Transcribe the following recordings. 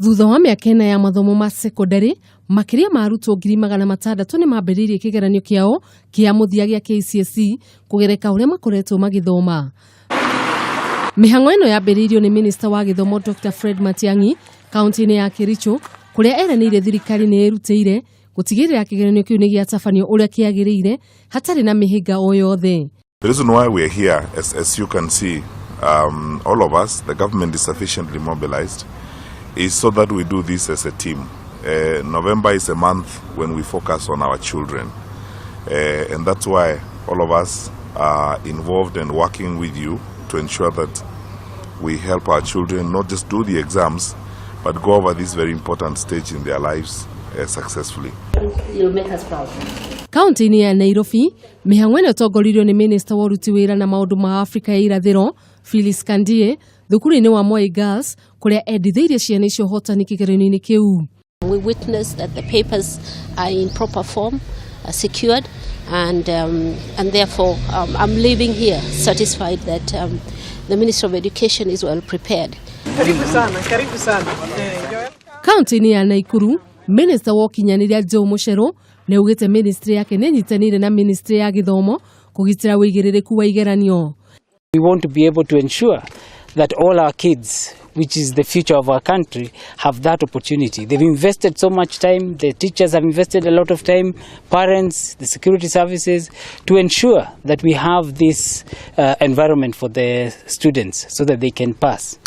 Thutha wa mĩaka ĩna ya mathomo ma secondary, Makiria ma arutwo 600 nimambiriirie kigeranio kiao kia muthia gĩa KCSE kugereka uria makoretwo magithoma. Mihang'o ĩno yambĩrĩirio ni Minister wa githomo Dr. Fred Matiang'i kaunti-ini ya Kericho, kuria eranĩire thirikari nĩ ĩrutĩire gutigĩrĩra kigeranio kiu nĩ gĩatabanio uria kĩagĩrĩire hatarĩ na mĩhĩnga o yothe. The reason why we are here, as you can see, all of us, the government is sufficiently mobilized, is so that we do this as a team. November is a month when we focus on our children, and that's why all of us are involved and working with you to ensure that we help our children not just do the exams, but go over this very important stage in their lives successfully. You'll make us proud. Kaunti-ini ya Nairobi, mihang'o ĩno ĩtongoririo ni Minister wa ũruti wĩra na maũndũ ma Afrika ya irathĩro, Kandie, thukuru-inĩ wa Moi Girls, kuria endithĩirie ciana icio hotani kigeranio-inĩ kĩu. We witnessed that the papers are in proper form, secured, and therefore I'm leaving here satisfied that the Minister of Education is well prepared. Karibu sana. Kaunti-ini ya Nakuru, Minister wa Kigeranio Joe Muchero neugĩte Ministry yake nĩ nyitanĩire na Ministry ya githomo kũgitĩra wĩigĩrĩrĩku wa igeranio. We want to be able to ensure that all our kids, which is the future of our country, have that opportunity. They've invested so much time, the teachers have invested a lot of time, parents, the security services, to ensure that we have this environment for the students so that they can pass.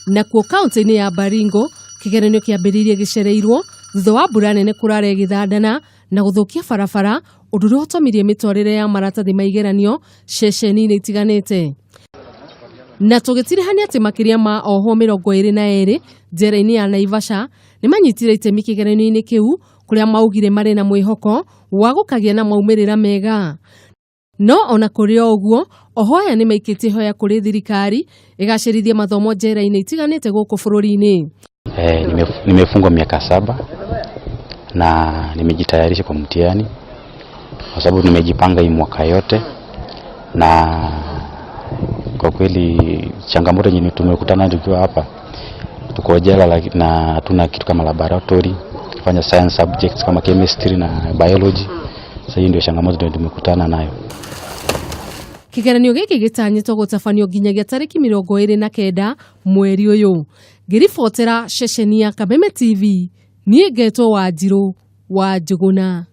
Nakuo kaunti-ini ya Baringo, kigeranio kĩambĩrĩirie gĩcereirwo thutha wa mbura nene kũrare gĩthandana na gũthũkia barabara, ũndũ ũrĩa ũtũmirie mĩtwarĩre ya maratathi ma igeranio ceceni-inĩ itiganite. Na tũgĩtirihania atĩ makĩria ma oho 22 njera-inĩ ya Naivasha nĩ manyitire itemi kigeranio-inĩ kĩu kũrĩa maugire marĩ na mwĩhoko wa gũkagĩa na maumĩrĩra mega. No ona kũrĩ ũguo, oho aya nĩ maikĩtie hoya kũrĩ thirikari ĩgacĩrithie mathomo njera-inĩ itiganite gũkũ bũrũri-inĩ. Nimefungwa miaka 7 na nimejitayarisha kwa mtihani kwa sababu nimejipanga hii mwaka yote, na kwa kweli changamoto nyingine tumekutana tukiwa hapa, tuko jela na hatuna kitu kama laboratory, kufanya science subjects kama chemistry na biology. Sasa hiyo ndio changamoto tumekutana nayo. Kigeranio gĩkĩ gĩtanyĩtwo gũtabanio nginyagia tarĩki 29 mweri ũyũ. Ngĩribotera ceceni ya Kameme TV, niĩ ngetwo Wanjiru wa Njuguna.